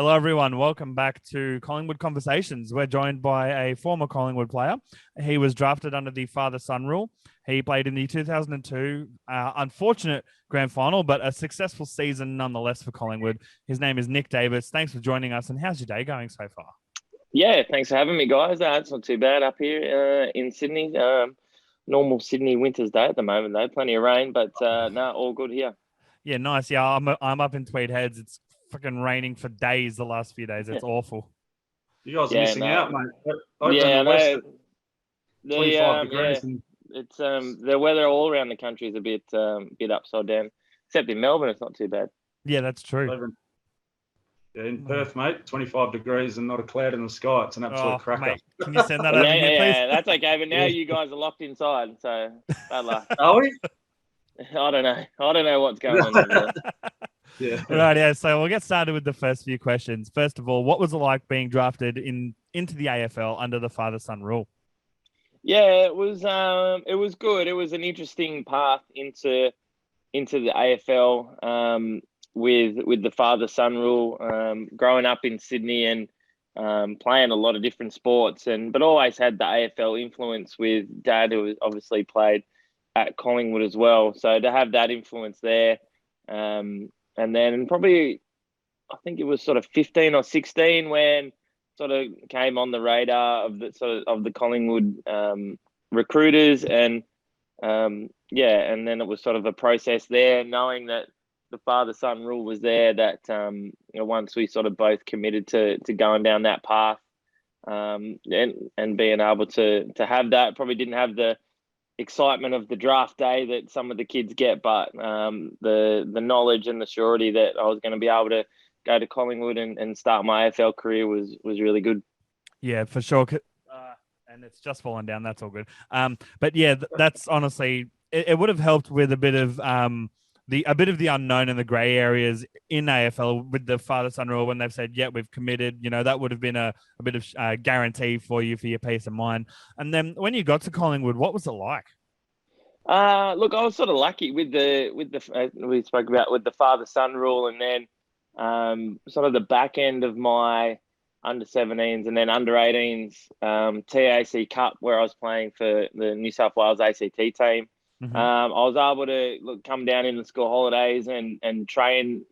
Hello, everyone. Welcome back to Collingwood Conversations. We're joined by a former Collingwood player. He was drafted under the father-son rule. He played in the 2002 unfortunate grand final, but a successful season nonetheless for Collingwood. His name is Nick Davis. Thanks for joining us. And how's your day going so far? Yeah, thanks for having me, guys. It's not too bad up here in Sydney. Normal Sydney winter's day at the moment, though. Plenty of rain, but no, all good here. Yeah, nice. Yeah, I'm up in Tweed Heads. It's fucking raining for days the last few days. It's awful. You guys are missing out, mate. Over yeah, in the west, 25 degrees. Yeah. It's the weather all around the country is a bit upside down, except in Melbourne, it's not too bad. Yeah, that's true. Yeah, in Perth, mate, 25 degrees and not a cloud in the sky. It's an absolute cracker. Mate, can you send that over here, please? Yeah, that's okay. But now you guys are locked inside, so bad luck. Are we? I don't know what's going on. Yeah. Right, yeah. So we'll get started with the first few questions. First of all, what was it like being drafted into the AFL under the father-son rule? Yeah, it was good. It was an interesting path into the AFL with the father-son rule. Growing up in Sydney and playing a lot of different sports, but always had the AFL influence with Dad, who obviously played at Collingwood as well. So to have that influence there, and then probably I think it was sort of 15 or 16 when sort of came on the radar of the Collingwood recruiters, and and then it was sort of a process there, knowing that the father-son rule was there, that once we sort of both committed to going down that path, and being able to have that. Probably didn't have the excitement of the draft day that some of the kids get, but the knowledge and the surety that I was going to be able to go to Collingwood and start my AFL career was really good. Yeah, for sure. And it's just fallen down. That's all good. But yeah, that's honestly, it would have helped with a bit of the unknown and the grey areas in AFL with the father-son rule when they've said, yeah, we've committed. That would have been a bit of guarantee for you for your peace of mind. And then when you got to Collingwood, what was it like? Look, I was sort of lucky with the we spoke about with the father-son rule, and then sort of the back end of my under 17s and then under 18s TAC Cup, where I was playing for the New South Wales ACT team. Mm-hmm. I was able to come down in the school holidays and train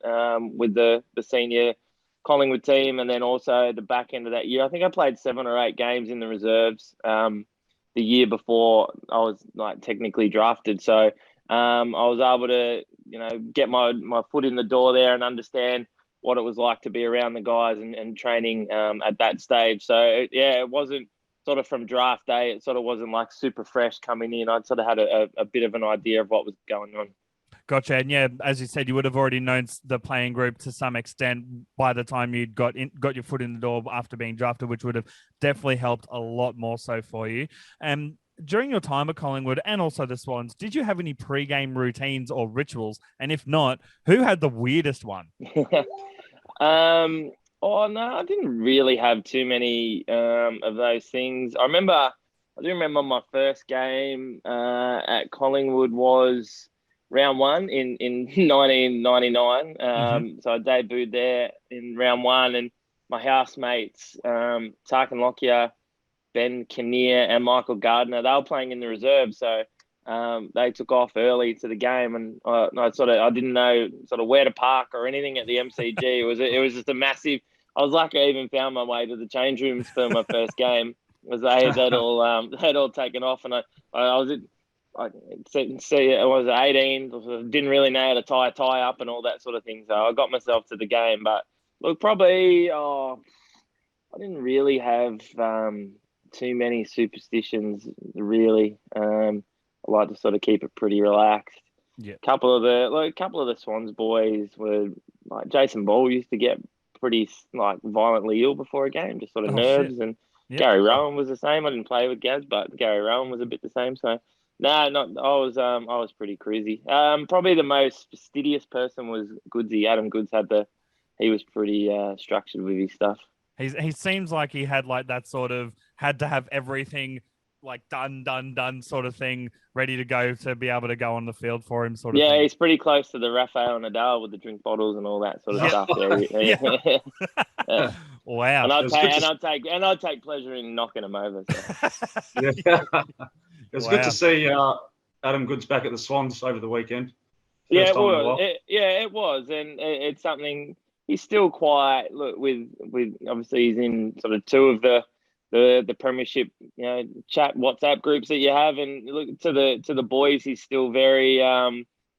with the senior Collingwood team, and then also the back end of that year, I think I played 7 or 8 games in the reserves the year before I was technically drafted. So I was able to get my foot in the door there and understand what it was like to be around the guys and training at that stage. So it wasn't sort of from draft day, it sort of wasn't like super fresh coming in. I'd sort of had a bit of an idea of what was going on. Gotcha. And yeah, as you said, you would have already known the playing group to some extent by the time you'd got your foot in the door after being drafted, which would have definitely helped a lot more so for you. During your time at Collingwood and also the Swans, did you have any pre-game routines or rituals? And if not, who had the weirdest one? Oh, no, I didn't really have too many of those things. I do remember my first game at Collingwood was round 1 in 1999. So I debuted there in round 1, and my housemates, Tarkin Lockyer, Ben Kinnear, and Michael Gardner, they were playing in the reserve. So they took off early to the game, and I didn't know sort of where to park or anything at the MCG. It was just a massive. I was lucky I even found my way to the change rooms for my first game, as they'd all taken off, and I was 18, didn't really know how to tie a tie up and all that sort of thing. So I got myself to the game, but look, probably I didn't really have too many superstitions really. I like to sort of keep it pretty relaxed. Yeah. A couple of the Swans boys were like Jason Ball used to get pretty violently ill before a game, just sort of nerves. Shit. And yep. Gary Rowan was the same. I didn't play with Gaz, but Gary Rowan was a bit the same. So I was pretty crazy. Probably the most fastidious person was Goodsy. Adam Goods he was pretty structured with his stuff. He seems like he had that sort of had to have everything like done sort of thing, ready to go to be able to go on the field for him sort of Yeah, thing? he's pretty close to the Rafael Nadal with the drink bottles and all that sort of stuff. Yeah. Yeah. Wow. And It was good I'd take pleasure in knocking him over. So. Yeah. It was good Wow. to see Adam Goods back at the Swans over the weekend. Yeah, First it time in a was. while. It was, and it's something he's still quite. Look, with obviously he's in sort of two of the premiership, chat WhatsApp groups that you have, and look to the boys, he's still very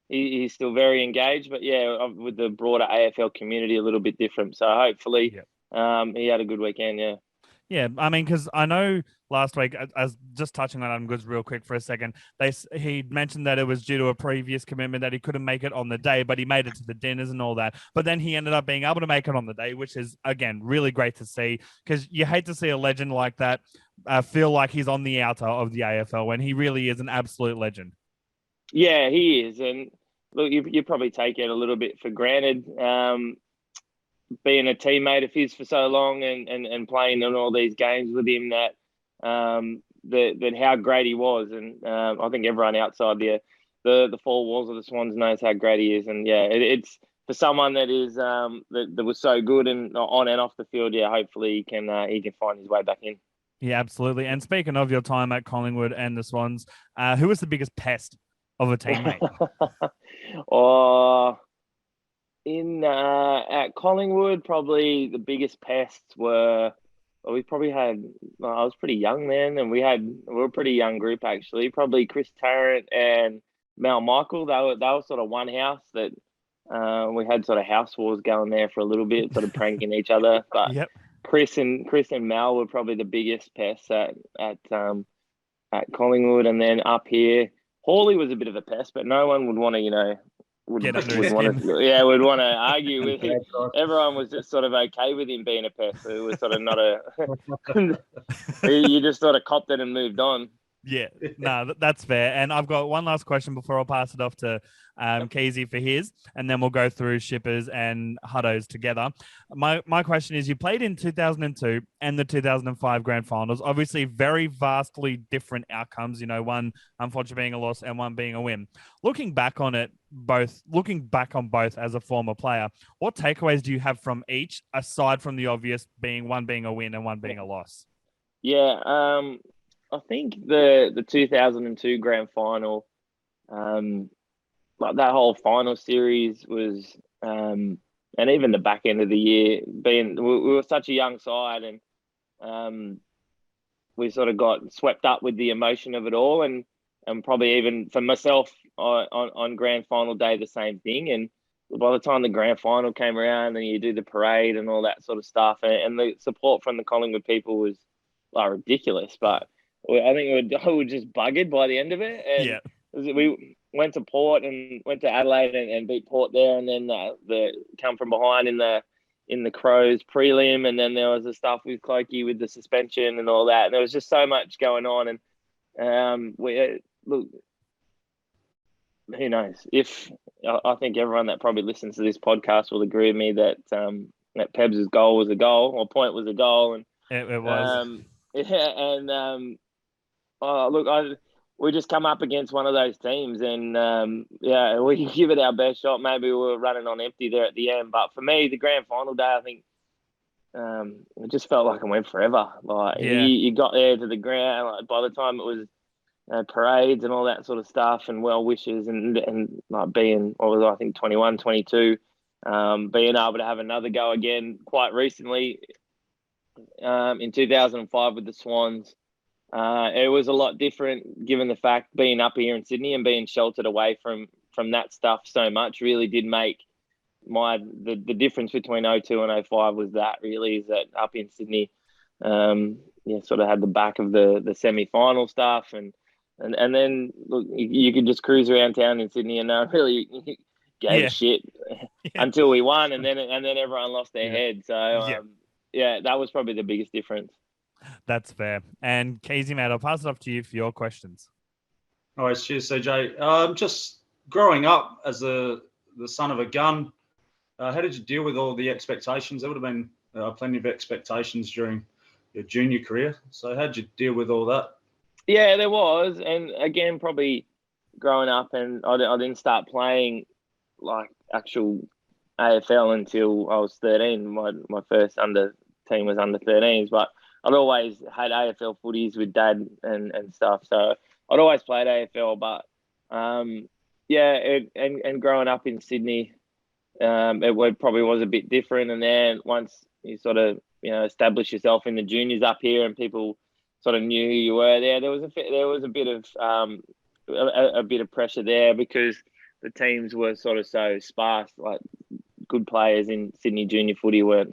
he's still very engaged. But yeah, with the broader AFL community, a little bit different. So hopefully, he had a good weekend. Yeah. Yeah, I mean, because I know last week, as just touching on Adam Goods real quick for a second, he mentioned that it was due to a previous commitment that he couldn't make it on the day, but he made it to the dinners and all that. But then he ended up being able to make it on the day, which is, again, really great to see, because you hate to see a legend like that feel like he's on the outer of the AFL when he really is an absolute legend. Yeah, he is. And look, you probably take it a little bit for granted. Being a teammate of his for so long and playing in all these games with him, that how great he was, and I think everyone outside the four walls of the Swans knows how great he is. And yeah, it's for someone that is that was so good and on and off the field. Yeah, hopefully he can find his way back in. Yeah, absolutely. And speaking of your time at Collingwood and the Swans, who was the biggest pest of a teammate? At Collingwood, probably the biggest pests were. Well, we probably had. I was pretty young then, and we were a pretty young group actually. Probably Chris Tarrant and Mal Michael. They were sort of one house that we had sort of house wars going there for a little bit, sort of pranking each other. But Yep. Chris and Mal were probably the biggest pests at Collingwood, and then up here, Hawley was a bit of a pest, but no one would want to, would want to argue with him. Everyone was just sort of okay with him being a pest. So it was sort of not you just sort of copped it and moved on. Yeah, no, that's fair. And I've got one last question before I'll pass it off to Keezy for his, and then we'll go through Shippers and Huttos together. My question is, you played in 2002 and the 2005 grand finals, obviously very vastly different outcomes, one unfortunately being a loss and one being a win. Looking back on both as a former player, what takeaways do you have from each, aside from the obvious being one being a win and one being a loss? Yeah, I think the 2002 grand final, like that whole final series was, and even the back end of the year, we were such a young side, and we sort of got swept up with the emotion of it all, and probably even for myself on grand final day, the same thing. And by the time the grand final came around and you do the parade and all that sort of stuff, and the support from the Collingwood people was like ridiculous, but I think we were just buggered by the end of it. And we went to Port and went to Adelaide and beat Port there, and then the come from behind in the Crows prelim, and then there was the stuff with Clokey with the suspension and all that. And there was just so much going on, and look, who knows? If I think everyone that probably listens to this podcast will agree with me that that Pebs' goal was a goal, or point was a goal, and it was. We just come up against one of those teams, and we give it our best shot. Maybe we were running on empty there at the end, but for me, the grand final day, I think it just felt like it went forever. Like you got there to the ground. Like, by the time it was parades and all that sort of stuff, and well wishes, and like being, what was I think 21, 22, being able to have another go again quite recently in 2005 with the Swans. It was a lot different, given the fact being up here in Sydney and being sheltered away from that stuff so much really did make the difference between 02 and 05 was that really, is that up in Sydney, sort of had the back of the semi-final stuff, and then look, you could just cruise around town in Sydney and no one really gave a shit until we won, and then everyone lost their head. So that was probably the biggest difference. That's fair. And Keezy, mate, I'll pass it off to you for your questions. All right, cheers, CJ. Just growing up as the son of a gun, how did you deal with all the expectations? There would have been plenty of expectations during your junior career. So how did you deal with all that? Yeah, there was, and again, probably growing up, and I didn't start playing like actual AFL until I was 13. My first under team was under 13s, but I'd always had AFL footies with dad and stuff. So I'd always played AFL, but and growing up in Sydney, probably was a bit different. And then once you sort of establish yourself in the juniors up here, and people sort of knew who you were there was a bit of a bit of pressure there because the teams were sort of so sparse. Like good players in Sydney junior footy were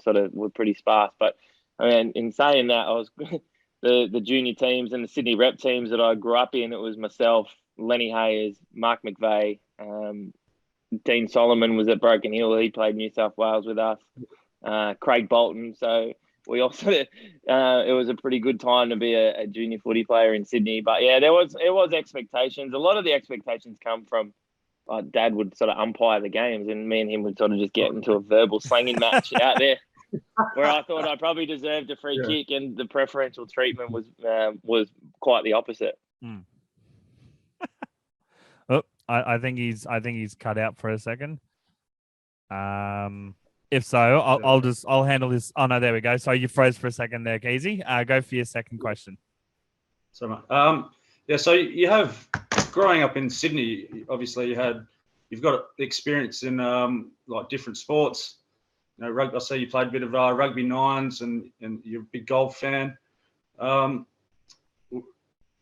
pretty sparse. But I mean, in saying that, I was the junior teams and the Sydney rep teams that I grew up in. It was myself, Lenny Hayes, Mark McVeigh, Dean Solomon was at Broken Hill. He played New South Wales with us. Craig Bolton. So we also it was a pretty good time to be a junior footy player in Sydney. But yeah, it was expectations. A lot of the expectations come from Dad would sort of umpire the games, and me and him would sort of just get into a verbal slanging match out there, where I thought I probably deserved a free kick, and the preferential treatment was quite the opposite. Oh, I think he's cut out for a second. If so, I'll handle this. Oh no, there we go. So you froze for a second there, Keezy. Go for your second question. So, so you have, growing up in Sydney, obviously you've got experience in like different sports. Rugby. I see you played a bit of rugby nines, and you're a big golf fan.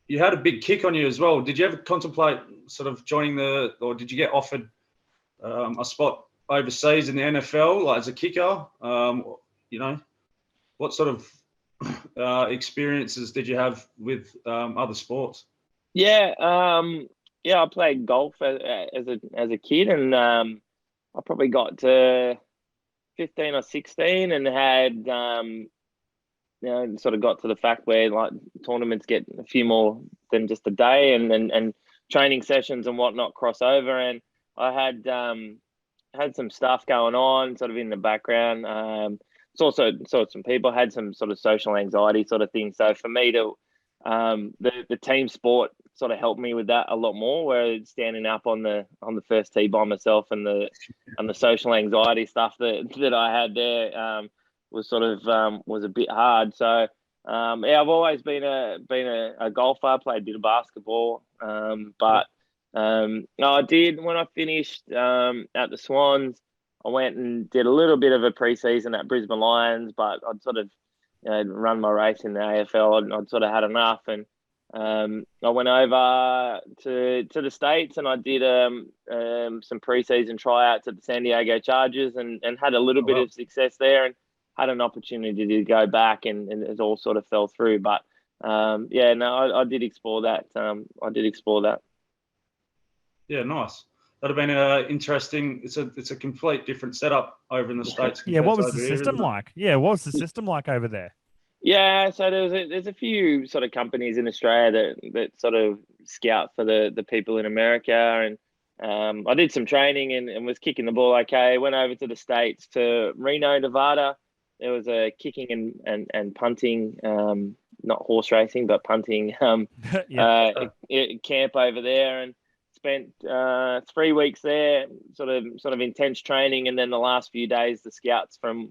You had a big kick on you as well. Did you ever contemplate sort of joining or did you get offered a spot overseas in the NFL, like as a kicker? What sort of experiences did you have with other sports? Yeah, I played golf as a kid, and I probably got to 15 or 16 and had sort of got to the fact where like tournaments get a few more than just a day, and training sessions and whatnot cross over, and I had some stuff going on sort of in the background. It's also sort of some people had some sort of social anxiety sort of thing. So for me to the team sport sort of helped me with that a lot more, where standing up on the first tee by myself and the social anxiety stuff that I had there was sort of was a bit hard. So I've always been a golfer. I played a bit of basketball, but I did when I finished at the Swans. I went and did a little bit of a pre-season at Brisbane Lions, but I'd sort of run my race in the AFL. I'd sort of had enough, and I went over to the States, and I did some pre-season tryouts at the San Diego Chargers, and had a little bit of success there, and had an opportunity to go back, and it all sort of fell through. But I did explore that. Yeah, nice. That'd have been interesting. It's a complete different setup over in the States. Yeah, what was the system like? Yeah, what was the system like over there? Yeah, so there's a few sort of companies in Australia that sort of scout for the people in America, and I did some training and was kicking the ball okay. Went over to the States to Reno, Nevada. There was a kicking and punting, not horse racing, but punting camp over there, and spent 3 weeks there, sort of intense training, and then the last few days the scouts from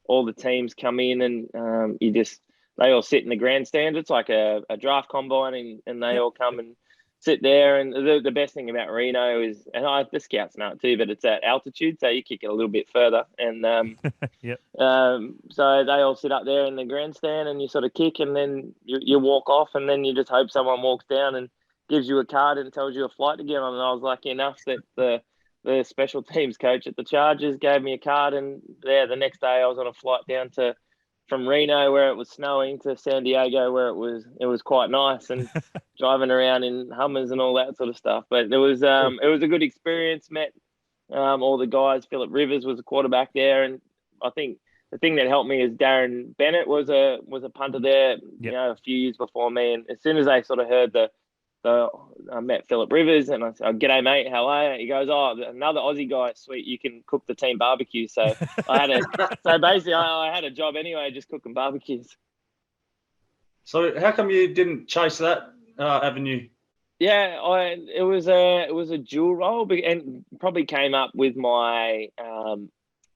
all the teams come in, and they all sit in the grandstand. It's like a draft combine, and they all come and sit there. And the best thing about Reno is, and the scouts know it too, but it's at altitude, so you kick it a little bit further. And so they all sit up there in the grandstand, and you sort of kick, and then you walk off, and then you just hope someone walks down and gives you a card and tells you a flight to get on. And I was lucky enough that the special teams coach at the Chargers gave me a card, and the next day I was on a flight down from Reno, where it was snowing, to San Diego, where it was quite nice, and driving around in Hummers and all that sort of stuff. But it was a good experience. Met all the guys. Philip Rivers was a quarterback there, and I think the thing that helped me is Darren Bennett was a punter there, a few years before me. And as soon as they sort of heard I met Philip Rivers, and I said, "Oh, g'day, mate. How are you?" He goes, "Oh, another Aussie guy. Sweet. You can cook the team barbecue." So basically I had a job anyway, just cooking barbecues. So how come you didn't chase that avenue? Yeah, it was a dual role, and probably came up with my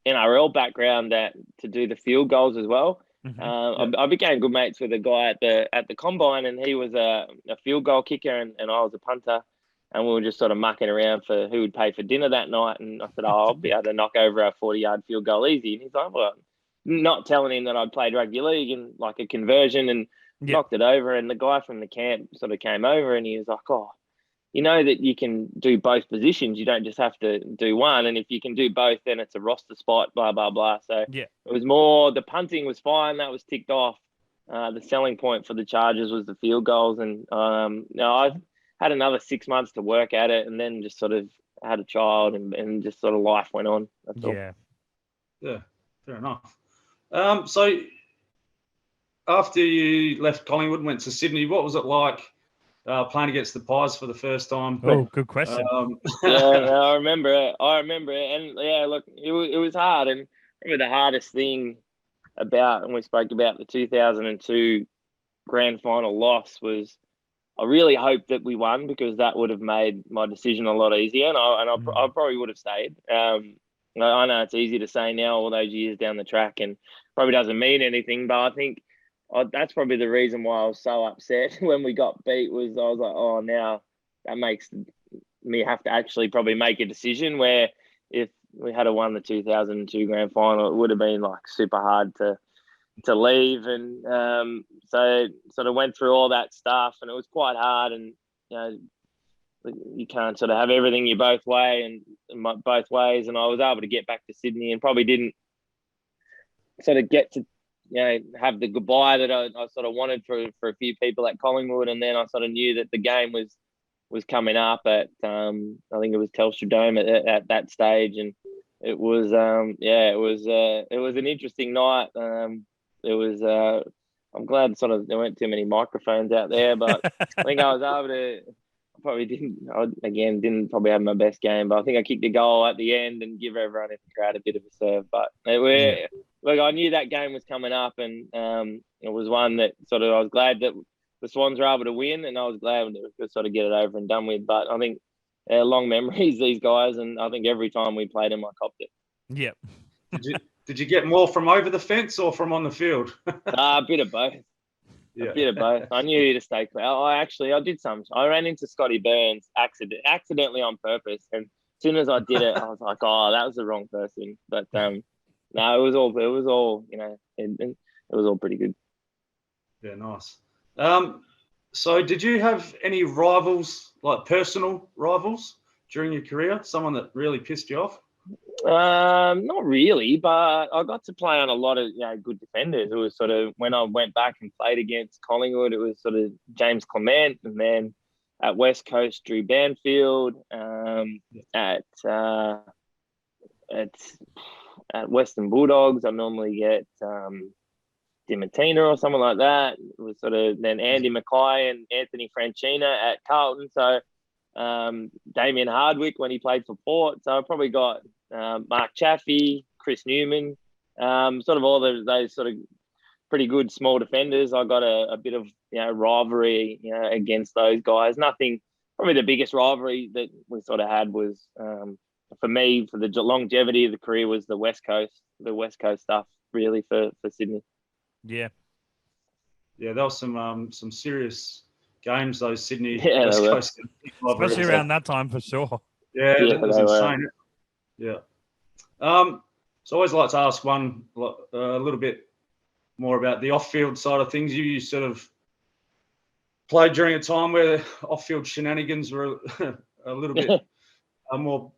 NRL background to do the field goals as well. I became good mates with a guy at the combine, and he was a field goal kicker, and I was a punter, and we were just sort of mucking around for who would pay for dinner that night. And I said, I'll be able to knock over a 40-yard field goal easy. And he's like, well, not telling him that I'd played rugby league and like a conversion, and knocked it over. And the guy from the camp sort of came over, and he was like, oh, you know that you can do both positions. You don't just have to do one. And if you can do both, then it's a roster spot, blah, blah, blah. So it was more, the punting was fine. That was ticked off. The selling point for the Chargers was the field goals. And I had another 6 months to work at it, and then just sort of had a child, and just sort of life went on. That's all. Yeah, fair enough. So after you left Collingwood and went to Sydney, what was it like playing against the Pies for the first time? Oh, good question. I remember it. And yeah, look, it was hard. And probably the hardest thing about, and we spoke about the 2002 grand final loss, was I really hoped that we won, because that would have made my decision a lot easier, and I probably would have stayed. I know it's easy to say now, all those years down the track, and probably doesn't mean anything, but I think that's probably the reason why I was so upset when we got beat. Was I was like, oh, now that makes me have to actually probably make a decision, where if we had won the 2002 grand final, it would have been like super hard to leave. And so sort of went through all that stuff, and it was quite hard. And you can't sort of have everything your both ways. And I was able to get back to Sydney, and probably didn't sort of get to have the goodbye that I sort of wanted for a few people at Collingwood. And then I sort of knew that the game was coming up at I think it was Telstra Dome at that stage, and it was it was an interesting night. I'm glad sort of there weren't too many microphones out there, but I think I was able to. Didn't probably have my best game, but I think I kicked a goal at the end and give everyone in the crowd a bit of a serve. But look, I knew that game was coming up, and it was one that sort of I was glad that the Swans were able to win, and I was glad that we could sort of get it over and done with. But I think long memories, these guys, and I think every time we played them, I copped it. Yep. Did you get more from over the fence or from on the field? A bit of both. A bit of both. I knew who to stay clear. I did some. I ran into Scotty Burns accidentally on purpose, and as soon as I did it, I was like, "Oh, that was the wrong person." But no, it was all it was all pretty good. Yeah, nice. So did you have any rivals, like personal rivals, during your career? Someone that really pissed you off? Not really, but I got to play on a lot of good defenders. It was sort of when I went back and played against Collingwood, it was sort of James Clement, and then at West Coast, Drew Banfield. At Western Bulldogs, I normally get Dimatina or someone like that. It was sort of then Andy Mackay and Anthony Franchina at Carlton. So Damien Hardwick when he played for Port. So I probably got Mark Chaffee, Chris Newman, sort of all those sort of pretty good small defenders. I got a bit of rivalry against those guys. Nothing. Probably the biggest rivalry that we sort of had was for me, for the longevity of the career, was the West Coast stuff really for Sydney. Yeah, there was some serious games, those Sydney West Coast, especially around that time for sure. Yeah, that was insane. Yeah. So I always like to ask a little bit more about the off-field side of things. You sort of played during a time where off-field shenanigans were a little bit more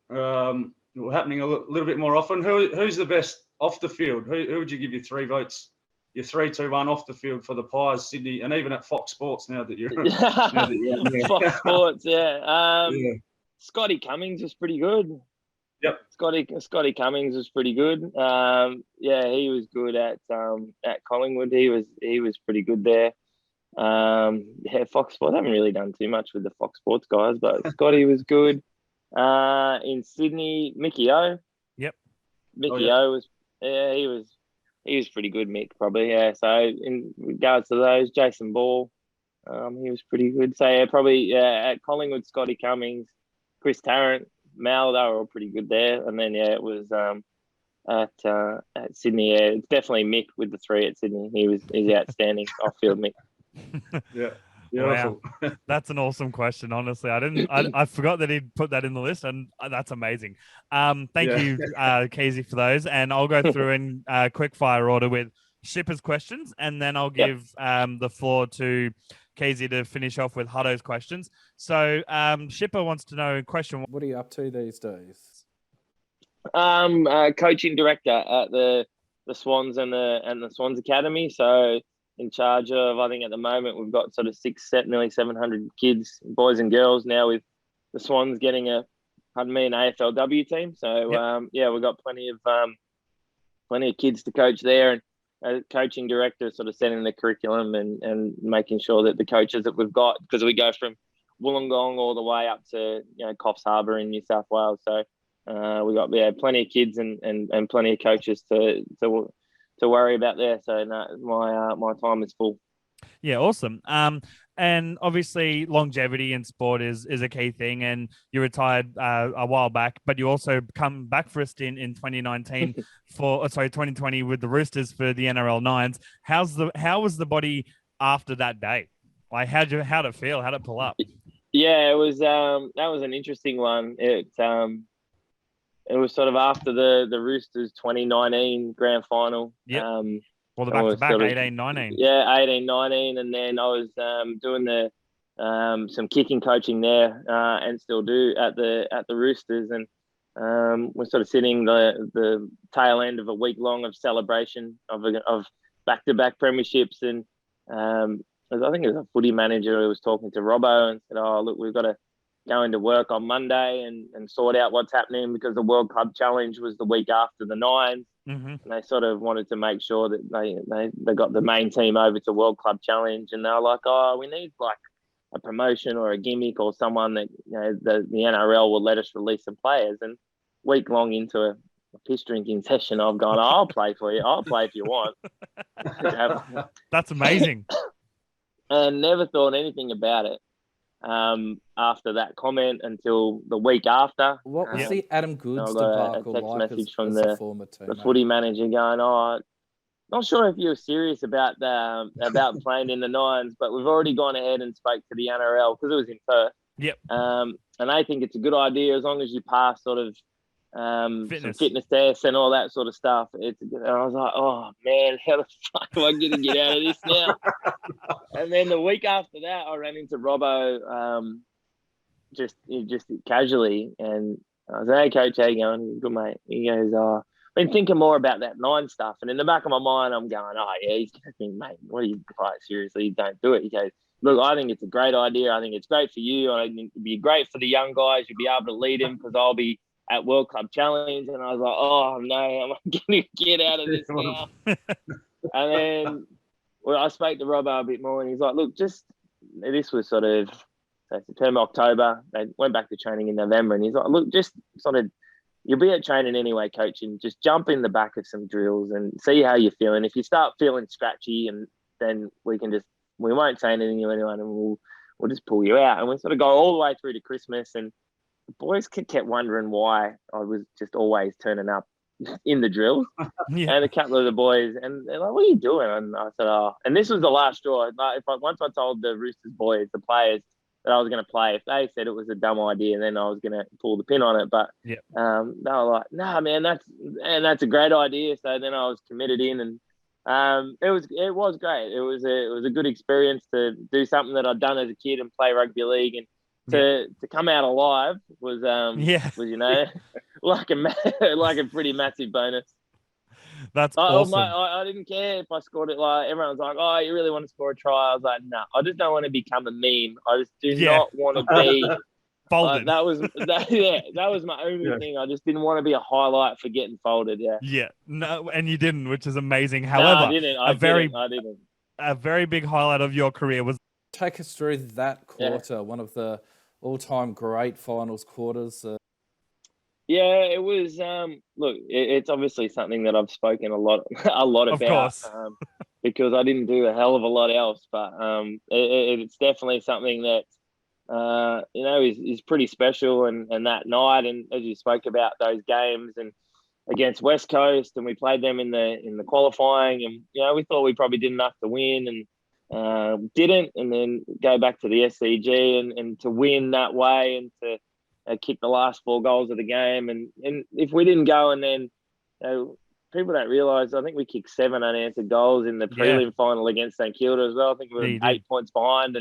happening a little bit more often. Who's the best off the field? Who would you give your 3 votes? Your 3-2-1 off the field for the Pies, Sydney, and even at Fox Sports now that you're Fox Sports, Scotty Cummings was pretty good. Yep. Scotty Cummings was pretty good. He was good at Collingwood. He was pretty good there. Fox Sports. I haven't really done too much with the Fox Sports guys, but Scotty was good. In Sydney, Mickey O. Yep. Mickey O was he was pretty good, Mick, probably. Yeah. So in regards to those, Jason Ball, He was pretty good. So yeah, probably at Collingwood, Scotty Cummings, Chris Tarrant, Mal, they were all pretty good there. And then it was at Sydney. Yeah, it's definitely Mick with the 3 at Sydney. He's outstanding. Off-field Mick. Yeah. Beautiful. Wow. That's an awesome question. Honestly, I forgot that he'd put that in the list, and that's amazing. Thank you, Casey, for those. And I'll go through in quick fire order with Shipper's questions, and then I'll give the floor to Casey to finish off with Hutto's questions. So Shipper wants to know question. What are you up to these days? Coaching director at the Swans and the Swans Academy. So in charge of, I think at the moment we've got sort of nearly 700 kids, boys and girls now, with the Swans getting an AFLW team. So we've got plenty of kids to coach there, and coaching director sort of setting the curriculum and making sure that the coaches that we've got, because we go from Wollongong all the way up to Coffs Harbour in New South Wales. So we got plenty of kids and plenty of coaches to worry about there. So my time is full. Yeah, awesome. And obviously longevity in sport is a key thing. And you retired a while back, but you also come back for a stint in 2019 2020 with the Roosters for the NRL Nines. How was the body after that day? Like how'd it feel? How'd it pull up? Yeah, it was that was an interesting one. It was sort of after the Roosters 2019 grand final. Yeah. Well, the back-to-back, 18-19. Yeah, 18-19. And then I was doing some kicking coaching there and still do at the Roosters. And we're sort of sitting the tail end of a week long of celebration of back-to-back premierships. And I think it was a footy manager who was talking to Robbo and said, "Oh, look, we've got to go into work on Monday and sort out what's happening, because the World Club Challenge was the week after the Nines." Mm-hmm. And they sort of wanted to make sure that they got the main team over to World Club Challenge, and they were like, "Oh, we need like a promotion or a gimmick or someone that the NRL will let us release some players." And week long into a piss drinking session, I've gone, "I'll play for you. I'll play if you want." That's amazing. And never thought anything about it after that comment until the week after. What was the Adam Goods I got debacle a text like message as from a former teammate? the footy manager going, "Oh, not sure if you were serious about playing in the Nines, but we've already gone ahead and spoke to the NRL," because it was in Perth. Yep. And they think it's a good idea as long as you pass sort of some fitness tests and all that sort of stuff. And I was like, "Oh man, how the fuck am I going to get out of this now?" And then the week after that, I ran into Robbo just casually, and I was like, "Hey coach, how you going?" He's good, mate. He goes, "I've been thinking more about that Nine stuff." And in the back of my mind, I'm going, "Oh yeah," he's going to think, "Mate, what are you quite seriously? Don't do it." He goes, "Look, I think it's a great idea. I think it's great for you. I think it'd be great for the young guys. You'll be able to lead them because I'll be at World Club Challenge." And I was like, "Oh no, I'm going to get out of this now." And then I spoke to Robbo a bit more, and he's like, "Look, this was sort of September, October. They went back to training in November." And he's like, "Look, just sort of, you'll be at training anyway, coaching. Just jump in the back of some drills and see how you're feeling. If you start feeling scratchy, and then we won't say anything to anyone, and we'll just pull you out." And we sort of go all the way through to Christmas, and the boys kept wondering why I was just always turning up in the drills. Yeah. And a couple of the boys, and they're like, "What are you doing?" And I said, "Oh," and this was the last straw. Like, once I told the Roosters boys, the players, that I was going to play, if they said it was a dumb idea, then I was going to pull the pin on it. But yeah, they were like, "Nah, man, that's a great idea." So then I was committed in, and it was great. It was a good experience to do something that I'd done as a kid and play rugby league, and to come out alive was like a pretty massive bonus. That's awesome. I didn't care if I scored it. Like, everyone was like, "Oh, you really want to score a try?" I was like, "No, I just don't want to become a meme. I just do not want to be folded." That was my only thing. I just didn't want to be a highlight for getting folded. Yeah. No, and you didn't, which is amazing. However, I didn't. A very big highlight of your career was. Take us through that quarter, one of the all-time great finals quarters. Yeah, it was. Look, it's obviously something that I've spoken a lot, a lot Of about, course. because I didn't do a hell of a lot else. But it's definitely something that is pretty special. And that night, and as you spoke about those games and against West Coast, and we played them in the qualifying, and we thought we probably did enough to win, and didn't, and then go back to the SCG and to win that way, and to kick the last 4 goals of the game. And if we didn't go, and then people don't realise, I think we kicked 7 unanswered goals in the prelim final against St Kilda as well. I think we were 8 points behind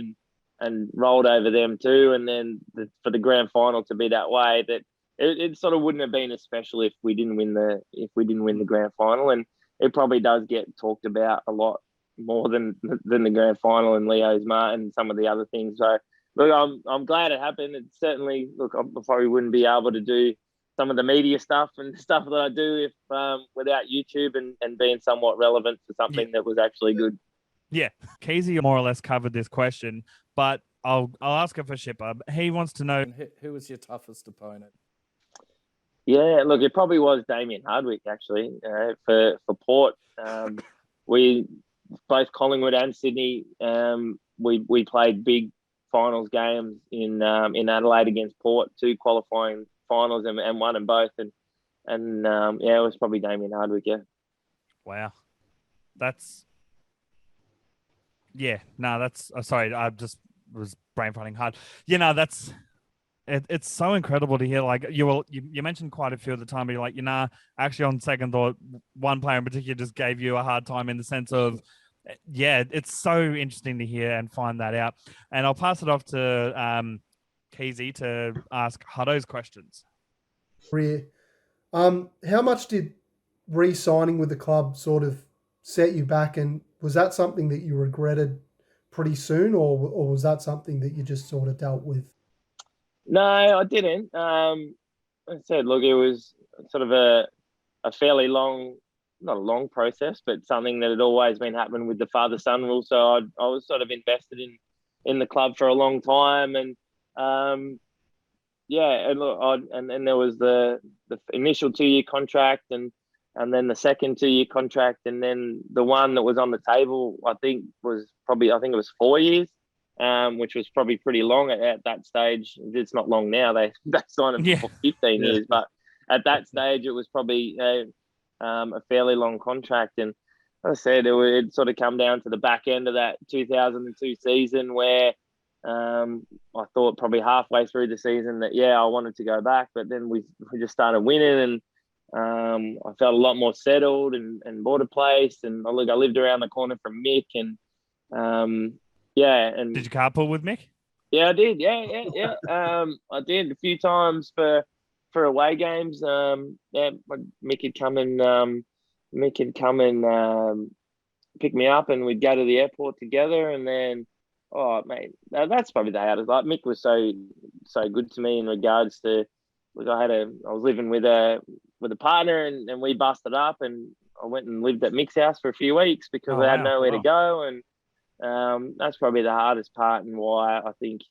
and rolled over them too. And then for the grand final to be that way, that it sort of wouldn't have been as special if we didn't win the grand final. And it probably does get talked about a lot more than the grand final and Leo's Martin and some of the other things. So look, I'm glad it happened. It certainly, look, I probably wouldn't be able to do some of the media stuff and stuff that I do if without YouTube and being somewhat relevant to something that was actually good. Yeah, Casey more or less covered this question, but I'll ask it for Shipper. He wants to know, And who was your toughest opponent? Yeah, look, it probably was Damien Hardwick actually for Port. We both Collingwood and Sydney. We played big finals games in Adelaide against Port, 2 qualifying finals, and won them both. And it was probably Damien Hardwick. Yeah. wow, that's sorry, I just was brain farting hard. That's. It's so incredible to hear. Like you mentioned quite a few at the time, but you're like, actually on second thought, one player in particular just gave you a hard time in the sense of, it's so interesting to hear and find that out. And I'll pass it off to Keezy to ask Hutto's questions. How much did re-signing with the club sort of set you back, and was that something that you regretted pretty soon, or was that something that you just sort of dealt with? No, I didn't. I said, look, it was sort of a fairly long, not a long process, but something that had always been happening with the father-son rule. So I was sort of invested in the club for a long time, and and look, and then there was the initial 2-year contract, and then the second 2-year contract, and then the one that was on the table, I think it was 4 years. Which was probably pretty long at that stage. It's not long now. They signed him for 15 years, but at that stage it was probably a fairly long contract. And as I said, it sort of come down to the back end of that 2002 season where I thought probably halfway through the season that I wanted to go back, but then we just started winning, and I felt a lot more settled and bought a place. And I lived around the corner from Mick, and and did you carpool with Mick? Yeah, I did. Yeah. I did a few times for away games. Mick had come and pick me up, and we'd go to the airport together. And then, that's probably the hardest. Like, Mick was so good to me in regards to, look, I was living with a partner, and we busted up, and I went and lived at Mick's house for a few weeks because I had nowhere to go. And that's probably the hardest part, and why I think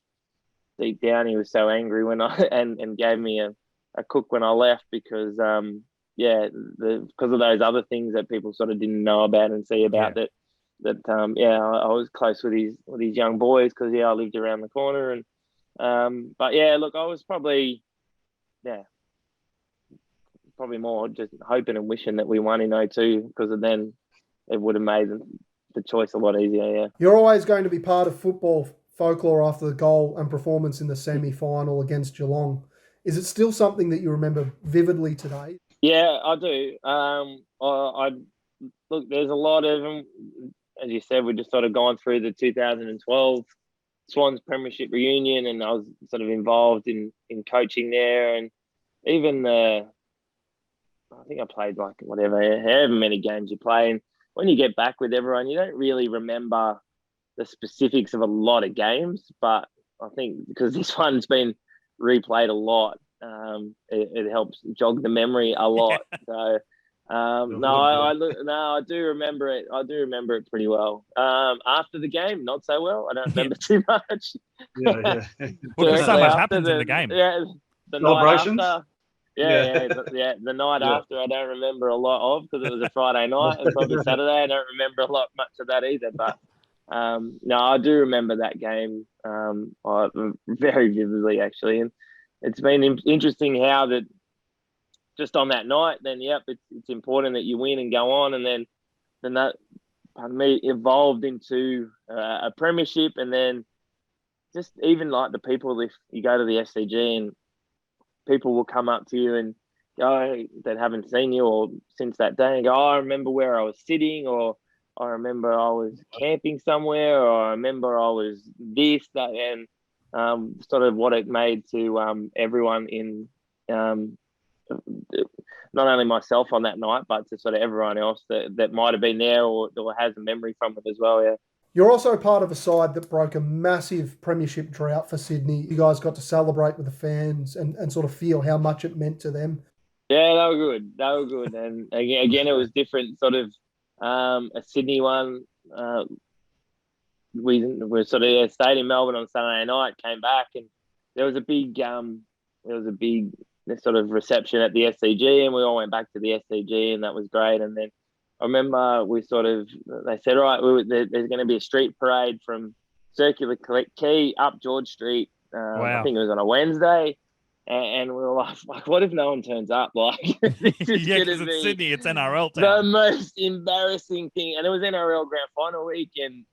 deep down he was so angry when and gave me a cook when I left, because because of those other things that people sort of didn't know about and see about that I was close with his young boys because I lived around the corner. And look, I was probably more just hoping and wishing that we won in 2002, because then it would have made the choice a lot easier. You're always going to be part of football folklore after the goal and performance in the semi-final against Geelong. Is it still something that you remember vividly today? Yeah, I do. I look, there's a lot of them. As you said, we just sort of gone through the 2012 Swans premiership reunion, and I was sort of involved in coaching there, and even I think I played like however many games you play. And when you get back with everyone, you don't really remember the specifics of a lot of games, but I think because this one's been replayed a lot, it helps jog the memory a lot. So I do remember it. I do remember it pretty well. After the game, not so well. I don't remember too much. Well, so much happens in the game. Yeah, the celebrations. night after. The night after, I don't remember a lot of because it was a Friday night and probably Saturday. I don't remember a lot much of that either. But no, I do remember that game very vividly actually, and it's been interesting how that just on that night. Then it's important that you win and go on, and then that evolved into a premiership, and then just even like the people, if you go to the SCG and people will come up to you and go that haven't seen you or since that day and go, I remember where I was sitting, or I remember I was camping somewhere, or I remember I was this, that, and sort of what it made to everyone in not only myself on that night, but to sort of everyone else that might have been there or has a memory from it as well, yeah. You're also part of a side that broke a massive premiership drought for Sydney. You guys got to celebrate with the fans and sort of feel how much it meant to them. Yeah, they were good. And again, it was different, sort of a Sydney one. We sort of stayed in Melbourne on Saturday night, came back, and there was a big sort of reception at the SCG, and we all went back to the SCG, and that was great. And then I remember they said, all right, there's going to be a street parade from Circular Quay up George Street. Wow. I think it was on a Wednesday. And we were like, what if no one turns up? Like, this is yeah, going because to it's be Sydney, it's NRL the town. most embarrassing thing. And it was NRL Grand Final week. And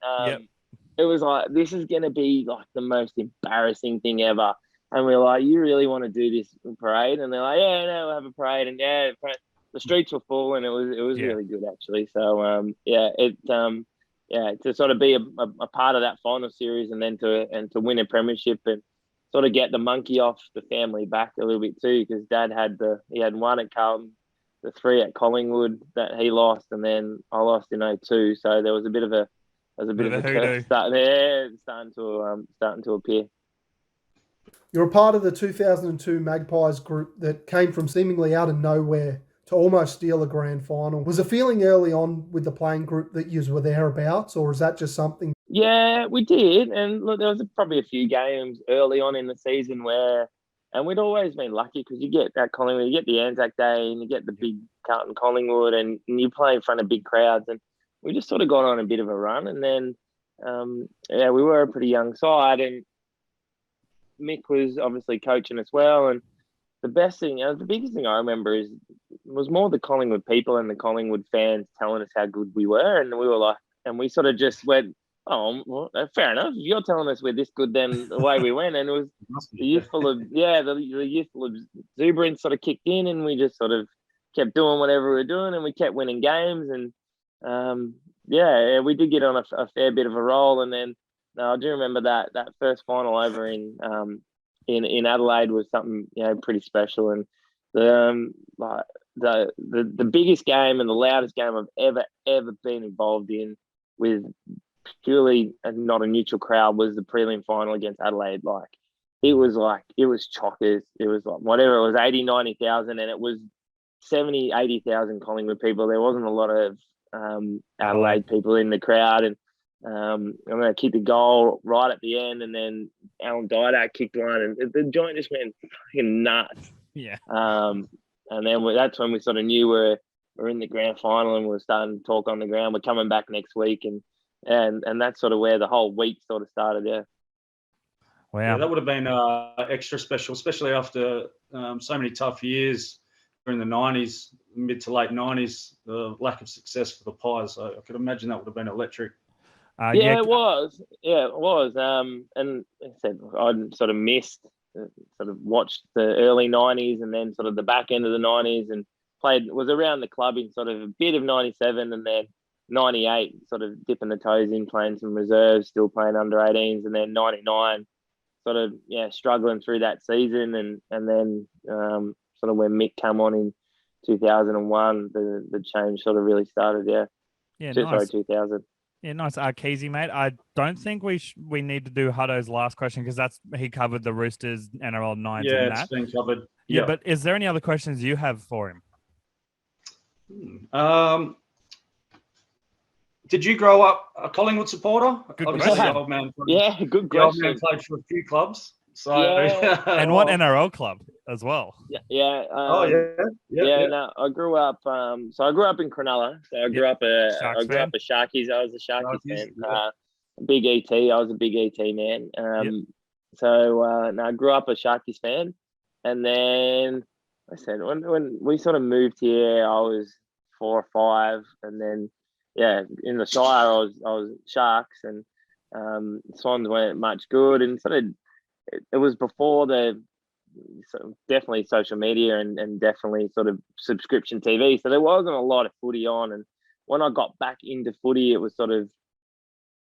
it was like, this is going to be like the most embarrassing thing ever. And we were like, you really want to do this parade? And they're like, yeah, no, we'll have a parade. And the streets were full, and it was really good actually. So to sort of be a part of that final series, and then to win a premiership and sort of get the monkey off the family back a little bit too, because Dad had one at Carlton, the 3 at Collingwood that he lost, and then I lost in 2002. So there was a bit of a curse starting to appear. You're a part of the 2002 Magpies group that came from seemingly out of nowhere to almost steal a grand final. Was the feeling early on with the playing group that you were thereabouts, or is that just something? Yeah, we did. And look, there was probably a few games early on in the season and we'd always been lucky because you get that Collingwood, you get the Anzac Day, and you get the big Carlton Collingwood, and you play in front of big crowds. And we just sort of got on a bit of a run. And then, we were a pretty young side, and Mick was obviously coaching as well. And the biggest thing I remember was more the Collingwood people and the Collingwood fans telling us how good we were, and we were like, and we sort of just went, oh, well, fair enough. If you're telling us we're this good, then the way we went, and it was the youthful of exuberance sort of kicked in, and we just sort of kept doing whatever we were doing, and we kept winning games, and we did get on a fair bit of a roll, and then I do remember that first final over in Adelaide was something pretty special, and the biggest game and the loudest game I've ever been involved in with purely not a neutral crowd was the prelim final against Adelaide. It was chockers. It was like whatever, it was 80, 90,000, and it was 70, 80,000 Collingwood people. There wasn't a lot of Adelaide people in the crowd, and I'm going to kick the goal right at the end, and then Alan Didak kicked one, and the joint just went fucking nuts. Yeah. And then that's when we sort of knew we're in the grand final, and we're starting to talk on the ground. We're coming back next week, and that's sort of where the whole week sort of started. Yeah. Wow. Yeah, that would have been extra special, especially after so many tough years during the 90s, mid to late 90s, the lack of success for the Pies. So I could imagine that would have been electric. It was. Yeah, it was. And like I said, I'd sort of watched the early 90s and then sort of the back end of the 90s, and was around the club in sort of a bit of 97 and then 98, sort of dipping the toes in, playing some reserves, still playing under 18s, and then 99, sort of, struggling through that season. And then sort of when Mick came on in 2001, the change sort of really started, nice. 2000. Yeah, nice. Keezy, mate. I don't think we need to do Hutto's last question because he covered the Roosters, NRL 9s Yeah, and that. it's been covered. Yeah, but is there any other questions you have for him? Did you grow up a Collingwood supporter? Good Obviously, question. the old man. Good The old man question. played for a few clubs. So Yeah. And what NRL club as well. Yeah. Oh yeah. No, I grew up. So I grew up in Cronulla. So I grew up Sharks I grew up a Sharkies. I was a Sharkies Sharkies, fan. yeah. Big ET. I was a big ET man. So no, I grew up a Sharkies fan, and then I said when we sort of moved here, I was 4 or 5, and then in the Shire I was Sharks, and Swans weren't much good, and sort of it was before the definitely social media and definitely sort of subscription TV. So there wasn't a lot of footy on. And when I got back into footy, it was sort of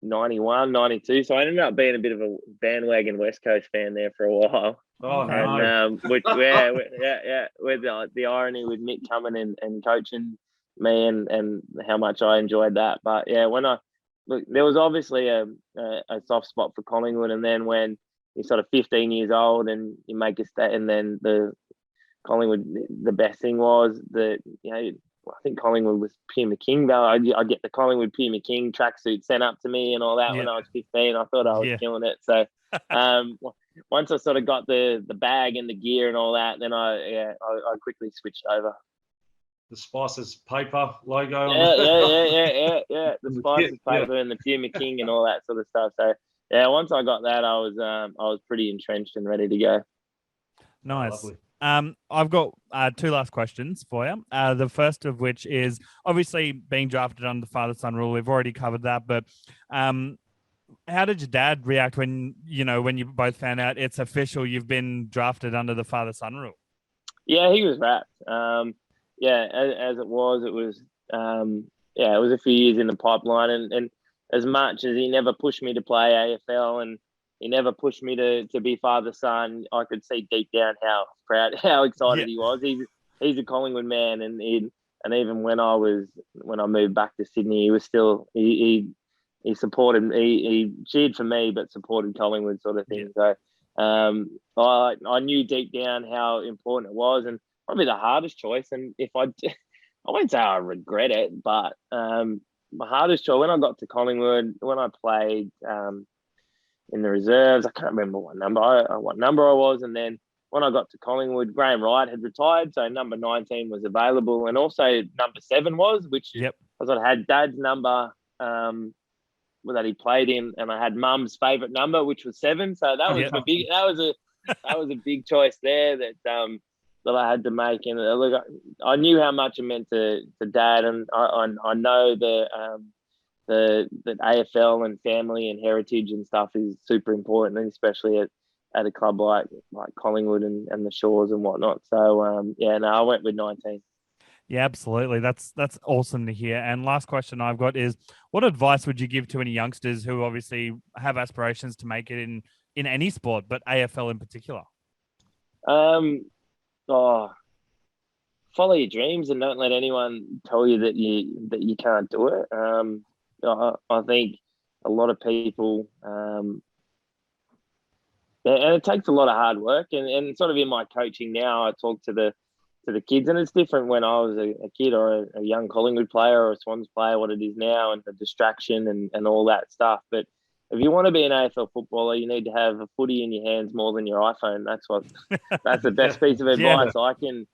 91, 92. So I ended up being a bit of a bandwagon West Coast fan there for a while. Oh And no. with the irony with Mick coming and coaching me and how much I enjoyed that. But yeah, there was obviously a soft spot for Collingwood, and then when you're sort of 15 years old and you make a stat, and then the Collingwood, the best thing was that, I think Collingwood was Pierre McKing. I get the Collingwood Pierre McKing tracksuit sent up to me and all that when I was 15. I thought I was killing it. So once I sort of got the bag and the gear and all that, then I quickly switched over. The Spices paper logo. Yeah. The Spices paper and the Pierre McKing and all that sort of stuff. So yeah, once I got that, I was pretty entrenched and ready to go. Nice. Lovely. I've got 2 last questions for you. The first of which is obviously being drafted under the father-son rule. We've already covered that, but how did your dad react when you both found out it's official, you've been drafted under the father-son rule? Yeah, he was wrapped. As it was it was a few years in the pipeline, and as much as he never pushed me to play AFL and he never pushed me to be father-son, I could see deep down how proud, how excited he was. He's a Collingwood man, and even when I moved back to Sydney, he was still he supported, he cheered for me but supported Collingwood sort of thing. So I knew deep down how important it was, and probably the hardest choice. And if I won't say I regret it, but my hardest choice when I got to Collingwood, when I played in the reserves, I can't remember what number I was, and then when I got to Collingwood, Graham Wright had retired, so number 19 was available, and also number 7 was, which I sort of had Dad's number that he played in, and I had Mum's favourite number, which was 7. So that was a big choice there that I had to make. And look, I knew how much it meant to Dad, and I know that AFL and family and heritage and stuff is super important, and especially at a club like Collingwood and the Shores and whatnot. So I went with 19. Yeah, absolutely. That's awesome to hear. And last question I've got is, what advice would you give to any youngsters who obviously have aspirations to make it in any sport, but AFL in particular? Follow your dreams and don't let anyone tell you that you can't do it. I think a lot of people, and it takes a lot of hard work. And sort of in my coaching now, I talk to the kids, and it's different when I was a kid or a young Collingwood player or a Swans player, what it is now, and the distraction and all that stuff. But if you want to be an AFL footballer, you need to have a footy in your hands more than your iPhone. That's the best piece of advice I can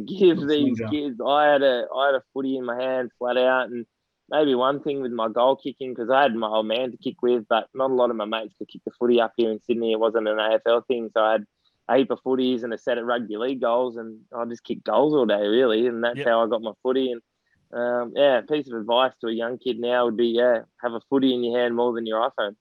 give these kids. I had a footy in my hand flat out, and maybe one thing with my goal kicking, because I had my old man to kick with, but not a lot of my mates could kick the footy up here in Sydney. It wasn't an AFL thing, so I had a heap of footies and a set of rugby league goals, and I just kicked goals all day, really, and that's how I got my footy. And a piece of advice to a young kid now would be, have a footy in your hand more than your iPhone.